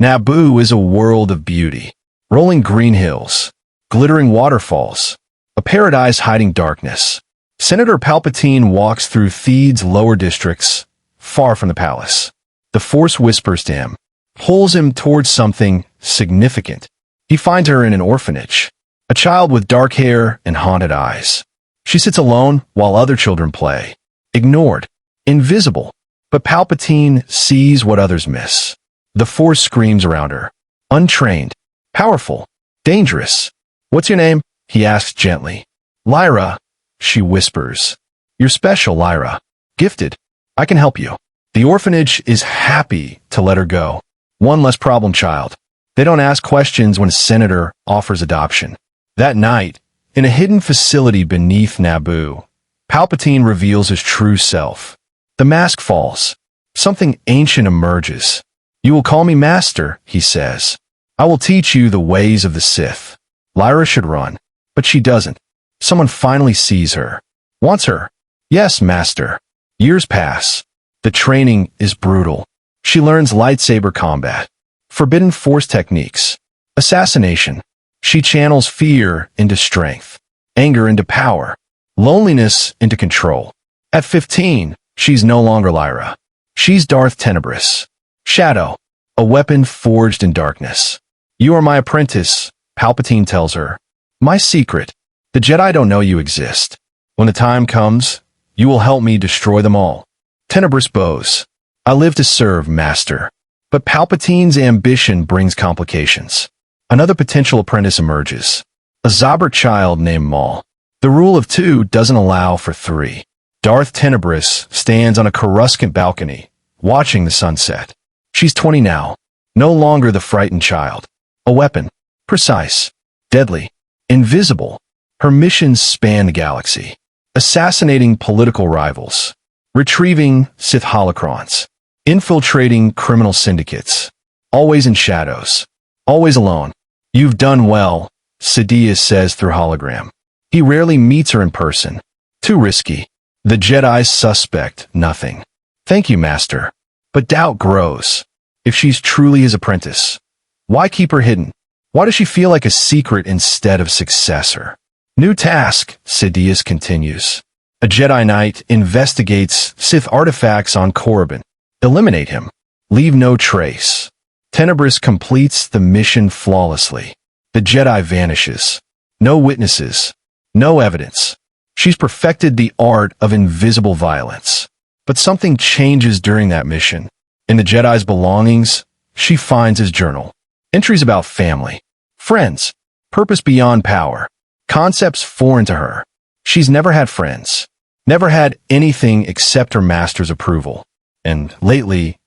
Naboo is a world of beauty. Rolling green hills, glittering waterfalls, a paradise hiding darkness. Senator Palpatine walks through Theed's lower districts, far from the palace. The Force whispers to him, pulls him towards something significant. He finds her in an orphanage, a child with dark hair and haunted eyes. She sits alone while other children play, ignored, invisible. But Palpatine sees what others miss. The Force screams around her, untrained, powerful, dangerous. "What's your name?" he asks gently. "Lyra," she whispers. "You're special, Lyra. Gifted. I can help you." The orphanage is happy to let her go. One less problem child. They don't ask questions when a senator offers adoption. That night, in a hidden facility beneath Naboo, Palpatine reveals his true self. The mask falls. Something ancient emerges. "You will call me Master," he says. "I will teach you the ways of the Sith." Lyra should run, but she doesn't. Someone finally sees her. Wants her. "Yes, Master." Years pass. The training is brutal. She learns lightsaber combat, forbidden Force techniques, assassination. She channels fear into strength, anger into power, loneliness into control. At 15, she's no longer Lyra. She's Darth Tenebrous. Shadow, a weapon forged in darkness. "You are my apprentice," Palpatine tells her. "My secret. The Jedi don't know you exist. When the time comes, you will help me destroy them all." Tenebrous bows. "I live to serve, Master." But Palpatine's ambition brings complications. Another potential apprentice emerges. A Zabrak child named Maul. The rule of 2 doesn't allow for 3. Darth Tenebrous stands on a Coruscant balcony, watching the sunset. She's 20 now, no longer the frightened child. A weapon. Precise. Deadly. Invisible. Her missions span the galaxy. Assassinating political rivals. Retrieving Sith holocrons. Infiltrating criminal syndicates. Always in shadows. Always alone. "You've done well," Sidious says through hologram. He rarely meets her in person. Too risky. The Jedi's suspect nothing. "Thank you, Master." But doubt grows. If she's truly his apprentice, why keep her hidden? Why does she feel like a secret instead of successor? New task, Sidious continues. A Jedi Knight investigates Sith artifacts on Korriban. Eliminate him. Leave no trace. Tenebrous completes the mission flawlessly. The Jedi vanishes. No witnesses. No evidence. She's perfected the art of invisible violence. But something changes during that mission. In the Jedi's belongings, she finds his journal. Entries about family, friends, purpose beyond power, concepts foreign to her. She's never had friends, never had anything except her master's approval. And lately,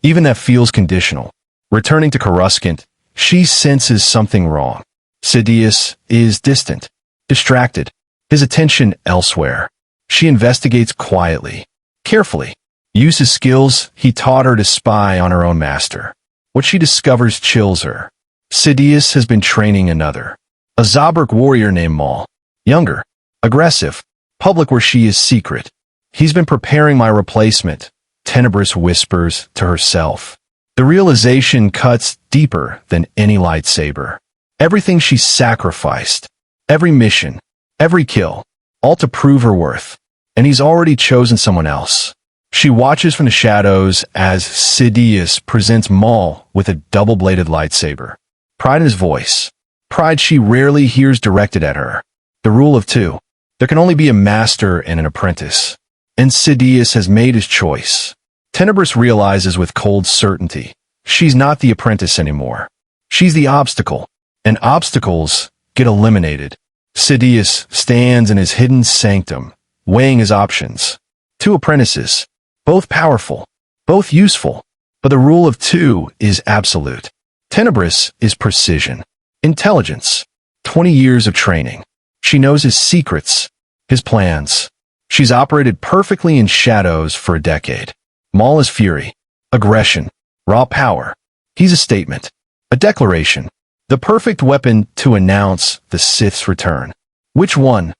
even that feels conditional. Returning to Coruscant, she senses something wrong. Sidious is distant, distracted, his attention elsewhere. She investigates quietly, carefully, uses skills he taught her to spy on her own master. What she discovers chills her. Sidious has been training another, a Zabrak warrior named Maul. Younger, aggressive, public where she is secret. "He's been preparing my replacement," Tenebrous whispers to herself. The realization cuts deeper than any lightsaber. Everything she sacrificed, every mission, every kill, all to prove her worth. And he's already chosen someone else. She watches from the shadows as Sidious presents Maul with a double-bladed lightsaber. Pride in his voice. Pride she rarely hears directed at her. The rule of 2. There can only be a master and an apprentice. And Sidious has made his choice. Tenebrous realizes with cold certainty, she's not the apprentice anymore. She's the obstacle. And obstacles get eliminated. Sidious stands in his hidden sanctum, weighing his options. 2 apprentices. Both powerful, both useful, but the rule of 2 is absolute. Tenebrous is precision, intelligence, 20 years of training. She knows his secrets, his plans. She's operated perfectly in shadows for a decade. Maul is fury, aggression, raw power. He's a statement, a declaration, the perfect weapon to announce the Sith's return. Which one?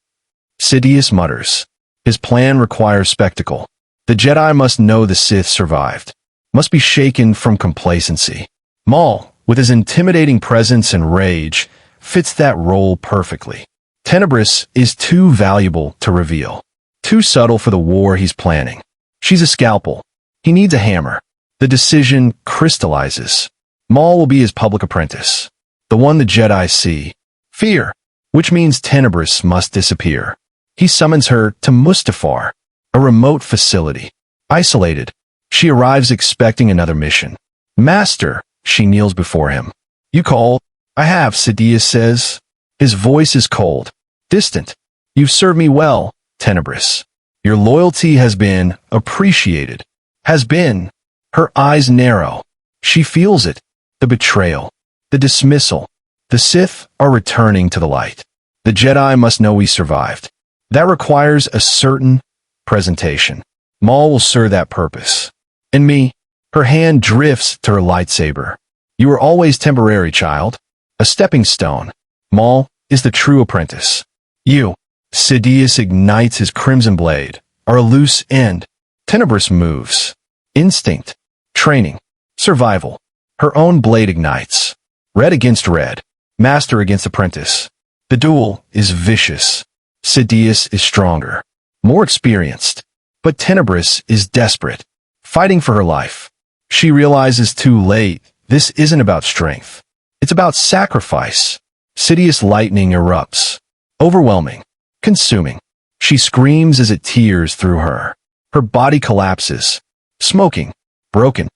Sidious mutters. His plan requires spectacle. The Jedi must know the Sith survived, must be shaken from complacency, Maul, with his intimidating presence and rage, fits that role perfectly. Tenebris is too valuable to reveal, too subtle for the war he's planning. She's a scalpel. He needs a hammer. The decision crystallizes. Maul will be his public apprentice, the one the Jedi see. Fear, which means Tenebris must disappear. He summons her to Mustafar, a remote facility. Isolated, she arrives expecting another mission. Master, she kneels before him. You called? I have, Sidious says. His voice is cold, distant. You've served me well, Tenebris. Your loyalty has been appreciated. Has been. Her eyes narrow. She feels it. The betrayal. The dismissal. The Sith are returning to the light. The Jedi must know we survived. That requires a certain presentation. Maul will serve that purpose. And me? Her hand drifts to her lightsaber. You were always temporary, child. A stepping stone. Maul is the true apprentice. You. Sidious ignites his crimson blade, are a loose end. Tenebris moves. Instinct. Training. Survival. Her own blade ignites. Red against red. Master against apprentice. The duel is vicious. Sidious is stronger. More experienced. But Tenebris is desperate. Fighting for her life. She realizes too late, this isn't about strength. It's about sacrifice. Sidious lightning erupts. Overwhelming. Consuming. She screams as it tears through her. Her body collapses. Smoking. Broken.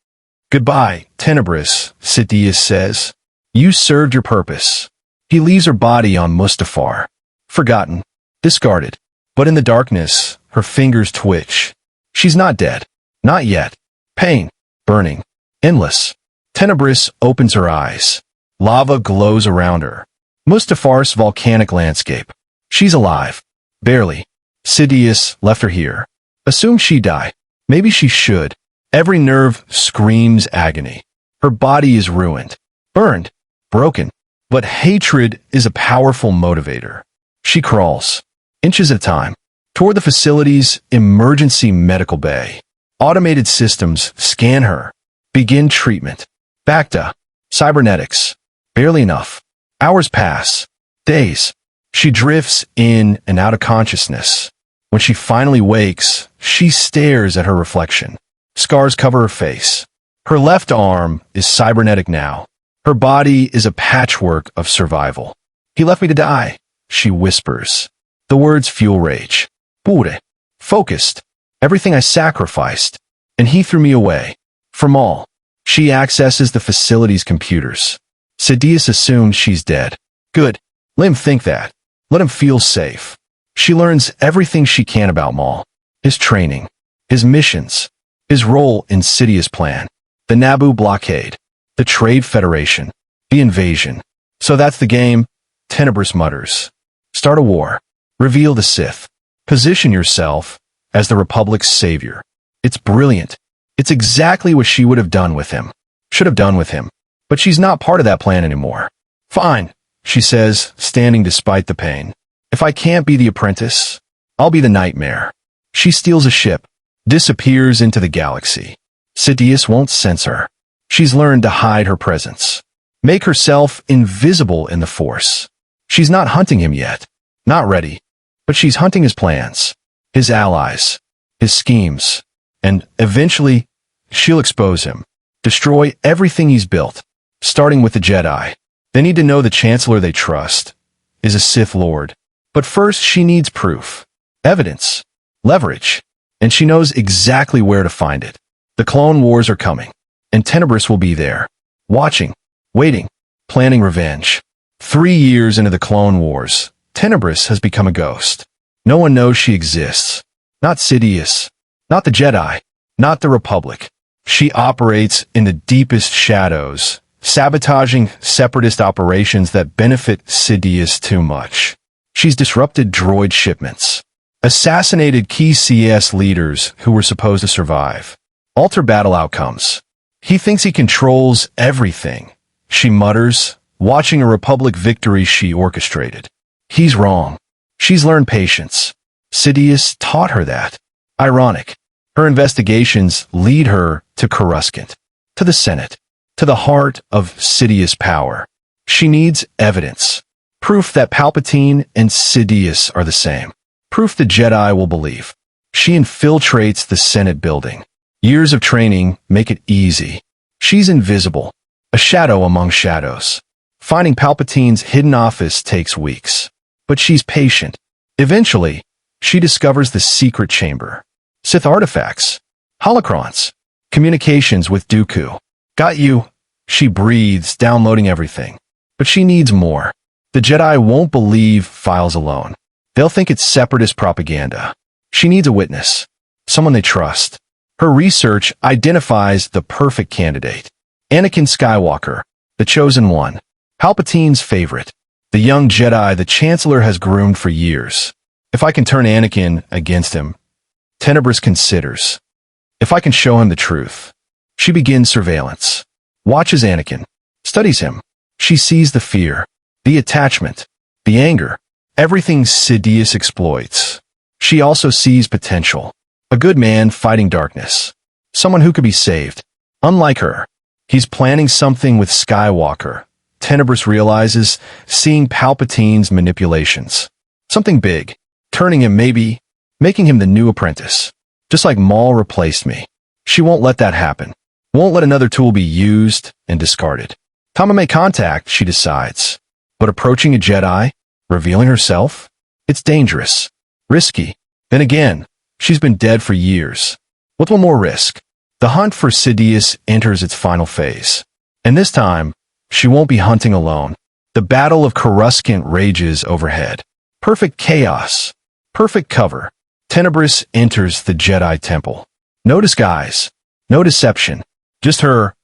Goodbye, Tenebris, Sidious says. You served your purpose. He leaves her body on Mustafar. Forgotten. Discarded. But in the darkness, her fingers twitch. She's not dead. Not yet. Pain. Burning. Endless. Tenebris opens her eyes. Lava glows around her. Mustafar's volcanic landscape. She's alive. Barely. Sidious left her here. Assume she died. Maybe she should. Every nerve screams agony. Her body is ruined. Burned. Broken. But hatred is a powerful motivator. She crawls. Inches at a time. Toward the facility's emergency medical bay. Automated systems scan her. Begin treatment. Bacta. Cybernetics. Barely enough. Hours pass. Days. She drifts in and out of consciousness. When she finally wakes, she stares at her reflection. Scars cover her face. Her left arm is cybernetic now. Her body is a patchwork of survival. He left me to die, she whispers. The words fuel rage. Pure. Focused. Everything I sacrificed. And he threw me away. From all. She accesses the facility's computers. Sidious assumes she's dead. Good. Let him think that. Let him feel safe. She learns everything she can about Maul. His training. His missions. His role in Sidious' plan. The Naboo blockade. The Trade Federation. The invasion. So that's the game, Tenebris mutters. Start a war. Reveal the Sith. Position yourself as the Republic's savior. It's brilliant. It's exactly what she would have done with him. Should have done with him. But she's not part of that plan anymore. Fine, she says, standing despite the pain. If I can't be the apprentice, I'll be the nightmare. She steals a ship, disappears into the galaxy. Sidious won't sense her. She's learned to hide her presence. Make herself invisible in the Force. She's not hunting him yet. Not ready. But she's hunting his plans. His allies. His schemes. And eventually, she'll expose him. Destroy everything he's built. Starting with the Jedi. They need to know the Chancellor they trust is a Sith Lord. But first she needs proof. Evidence. Leverage. And she knows exactly where to find it. The Clone Wars are coming. And Tenebris will be there. Watching. Waiting. Planning revenge. 3 years into the Clone Wars, Tenebris has become a ghost. No one knows she exists. Not Sidious. Not the Jedi. Not the Republic. She operates in the deepest shadows, sabotaging separatist operations that benefit Sidious too much. She's disrupted droid shipments. Assassinated key CS leaders who were supposed to survive. Alter battle outcomes. He thinks he controls everything, she mutters, watching a Republic victory she orchestrated. He's wrong. She's learned patience. Sidious taught her that. Ironic. Her investigations lead her to Coruscant, to the Senate, to the heart of Sidious power. She needs evidence. Proof that Palpatine and Sidious are the same. Proof the Jedi will believe. She infiltrates the Senate building. Years of training make it easy. She's invisible, a shadow among shadows. Finding Palpatine's hidden office takes weeks. But she's patient. Eventually, she discovers the secret chamber. Sith artifacts, holocrons, communications with Dooku. Got you. She breathes, downloading everything. But she needs more. The Jedi won't believe files alone. They'll think it's separatist propaganda. She needs a witness, someone they trust. Her research identifies the perfect candidate. Anakin Skywalker, the chosen one. Palpatine's favorite. The young Jedi the Chancellor has groomed for years. If I can turn Anakin against him, Tenebrous considers. If I can show him the truth. She begins surveillance. Watches Anakin. Studies him. She sees the fear, the attachment, the anger, everything Sidious exploits. She also sees potential. A good man fighting darkness. Someone who could be saved. Unlike her, he's planning something with Skywalker. Tenebrous realizes, seeing Palpatine's manipulations. Something big, turning him maybe, making him the new apprentice. Just like Maul replaced me. She won't let that happen. Won't let another tool be used and discarded. Time to make contact, she decides. But approaching a Jedi, revealing herself? It's dangerous. Risky. Then again, she's been dead for years. What will more risk? The hunt for Sidious enters its final phase. And this time, she won't be hunting alone. The battle of Coruscant rages overhead. Perfect chaos. Perfect cover. Tenebrous enters the Jedi Temple. No disguise. No deception. Just her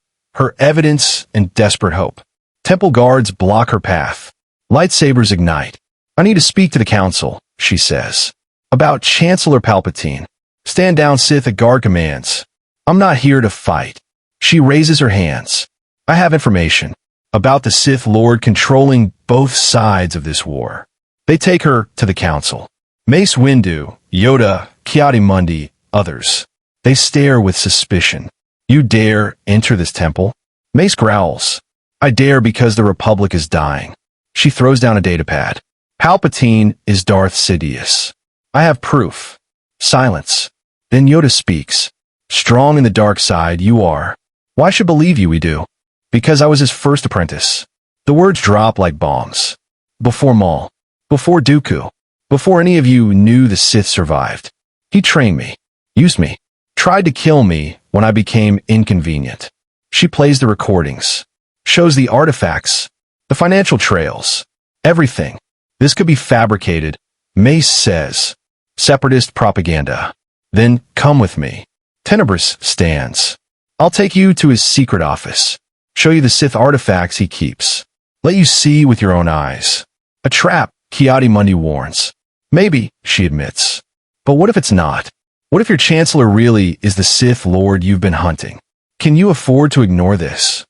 evidence and desperate hope. Temple guards block her path. Lightsabers ignite. I need to speak to the Council, she says. About Chancellor Palpatine. Stand down, Sith, a guard commands. I'm not here to fight. She raises her hands. I have information about the Sith Lord controlling both sides of this war. They take her to the Council. Mace Windu, Yoda, Ki-Adi-Mundi, others. They stare with suspicion. You dare enter this temple? Mace growls. I dare because the Republic is dying. She throws down a datapad. Palpatine is Darth Sidious. I have proof. Silence. Then Yoda speaks. Strong in the dark side, you are. Why should believe you we do? Because I was his first apprentice. The words drop like bombs. Before Maul. Before Dooku. Before any of you knew the Sith survived. He trained me. Used me. Tried to kill me when I became inconvenient. She plays the recordings. Shows the artifacts. The financial trails. Everything. This could be fabricated. Mace says. Separatist propaganda. Then come with me. Tenebrous stands. I'll take you to his secret office. Show you the Sith artifacts he keeps. Let you see with your own eyes. A trap, Ki-Adi-Mundi warns. Maybe, she admits. But what if it's not? What if your Chancellor really is the Sith Lord you've been hunting? Can you afford to ignore this?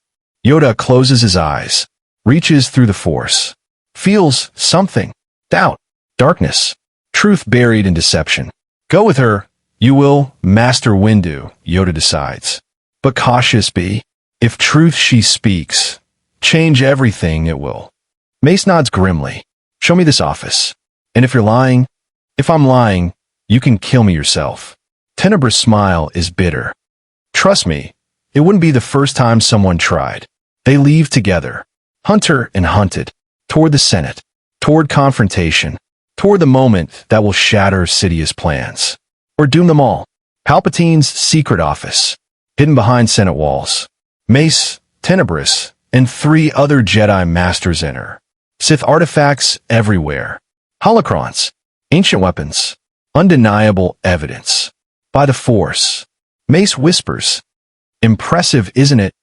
Yoda closes his eyes. Reaches through the Force. Feels something. Doubt. Darkness. Truth buried in deception. Go with her. You will, Master Windu, Yoda decides. But cautious be. If truth she speaks, change everything it will. Mace nods grimly. Show me this office. And if you're lying, if I'm lying, you can kill me yourself. Tenebrous' smile is bitter. Trust me, it wouldn't be the first time someone tried. They leave together. Hunter and hunted. Toward the Senate. Toward confrontation. Toward the moment that will shatter Sidious' plans. Or doom them all. Palpatine's secret office. Hidden behind Senate walls. Mace, Tenebrous, and 3 other Jedi Masters enter. Sith artifacts everywhere. Holocrons. Ancient weapons. Undeniable evidence. By the Force. Mace whispers. Impressive, isn't it?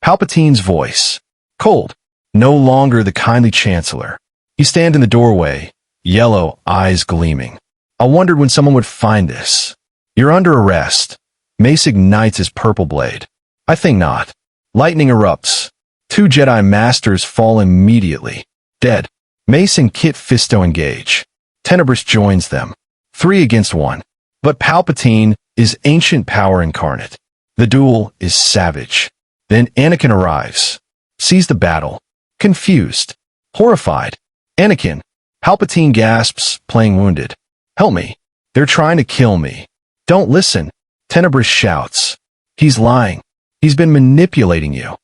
Palpatine's voice. Cold. No longer the kindly Chancellor. You stand in the doorway. Yellow eyes gleaming. I wondered when someone would find this. You're under arrest. Mace ignites his purple blade. I think not. Lightning erupts. 2 Jedi Masters fall immediately. Dead. Mace and Kit Fisto engage. Tenebrous joins them. 3 against 1. But Palpatine is ancient power incarnate. The duel is savage. Then Anakin arrives, sees the battle, confused, horrified. Anakin, Palpatine gasps, playing wounded. Help me. They're trying to kill me. Don't listen. Tenebris shouts. He's lying. He's been manipulating you.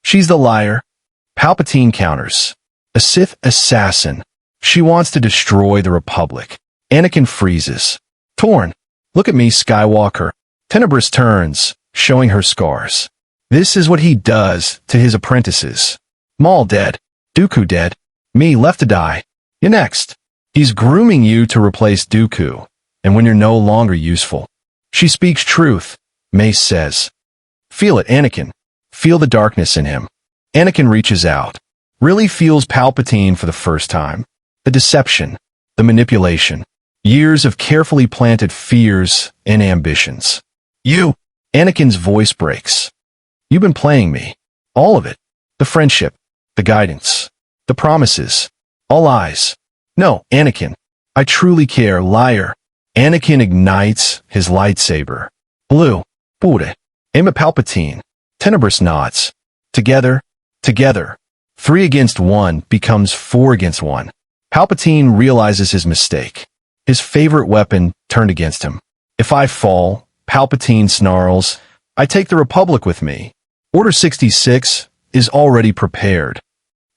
She's the liar. Palpatine counters. A Sith assassin. She wants to destroy the Republic. Anakin freezes. Torn. Look at me, Skywalker. Tenebris turns, showing her scars. This is what he does to his apprentices. Maul dead. Dooku dead. Me left to die. You're next. He's grooming you to replace Dooku, and when you're no longer useful. She speaks truth, Mace says. Feel it, Anakin. Feel the darkness in him. Anakin reaches out. Really feels Palpatine for the first time. The deception. The manipulation. Years of carefully planted fears and ambitions. You! Anakin's voice breaks. You've been playing me. All of it. The friendship. The guidance. The promises. All lies. No, Anakin. I truly care, liar. Anakin ignites his lightsaber. Blue. Pure. Aim at Palpatine. Tenebris nods. Together. Together. 3 against 1 becomes 4 against 1. Palpatine realizes his mistake. His favorite weapon turned against him. If I fall, Palpatine snarls, I take the Republic with me. Order 66 is already prepared.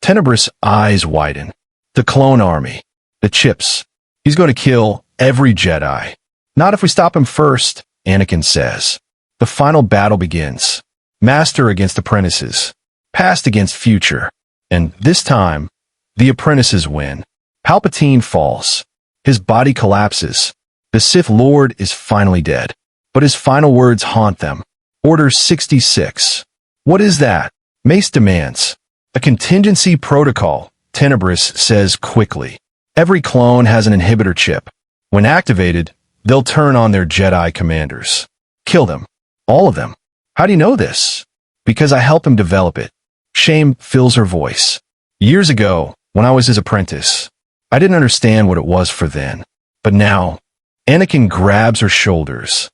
Tenebris' eyes widen. The clone army. The chips. He's going to kill every Jedi. Not if we stop him first, Anakin says. The final battle begins. Master against apprentices. Past against future. And this time, the apprentices win. Palpatine falls. His body collapses. The Sith Lord is finally dead. But his final words haunt them. Order 66. What is that? Mace demands. A contingency protocol, Tenebris says quickly. Every clone has an inhibitor chip. When activated, they'll turn on their Jedi commanders. Kill them. All of them. How do you know this? Because I helped him develop it. Shame fills her voice. Years ago, when I was his apprentice, I didn't understand what it was for then. But now, Anakin grabs her shoulders.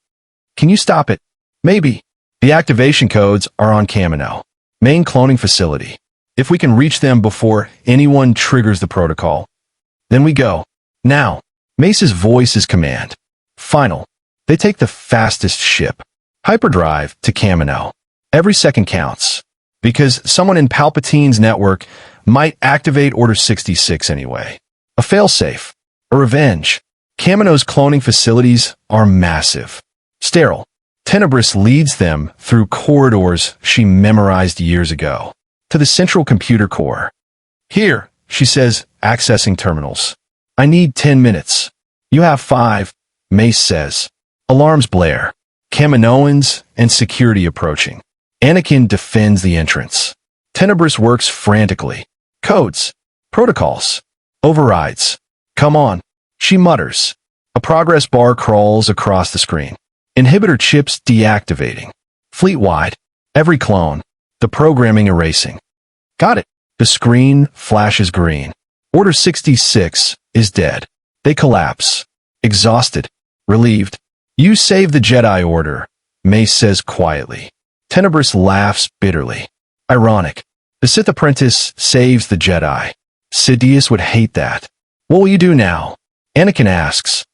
Can you stop it? Maybe. The activation codes are on Kamino. Main cloning facility. If we can reach them before anyone triggers the protocol, then we go. Now. Mace's voice is command. Final. They take the fastest ship. Hyperdrive to Kamino. Every second counts. Because someone in Palpatine's network might activate Order 66 anyway. A failsafe. A revenge. Kamino's cloning facilities are massive. Sterile. Tenebris leads them through corridors she memorized years ago. To the central computer core. Here, she says, accessing terminals. I need 10 minutes. You have 5, Mace says. Alarms blare. Kaminoans and security approaching. Anakin defends the entrance. Tenebris works frantically. Codes. Protocols. Overrides. Come on. She mutters. A progress bar crawls across the screen. Inhibitor chips deactivating. Fleet-wide. Every clone. The programming erasing. Got it. The screen flashes green. Order 66 is dead. They collapse. Exhausted. Relieved. You saved the Jedi Order, Mace says quietly. Tenebris laughs bitterly. Ironic. The Sith Apprentice saves the Jedi. Sidious would hate that. What will you do now? Anakin asks.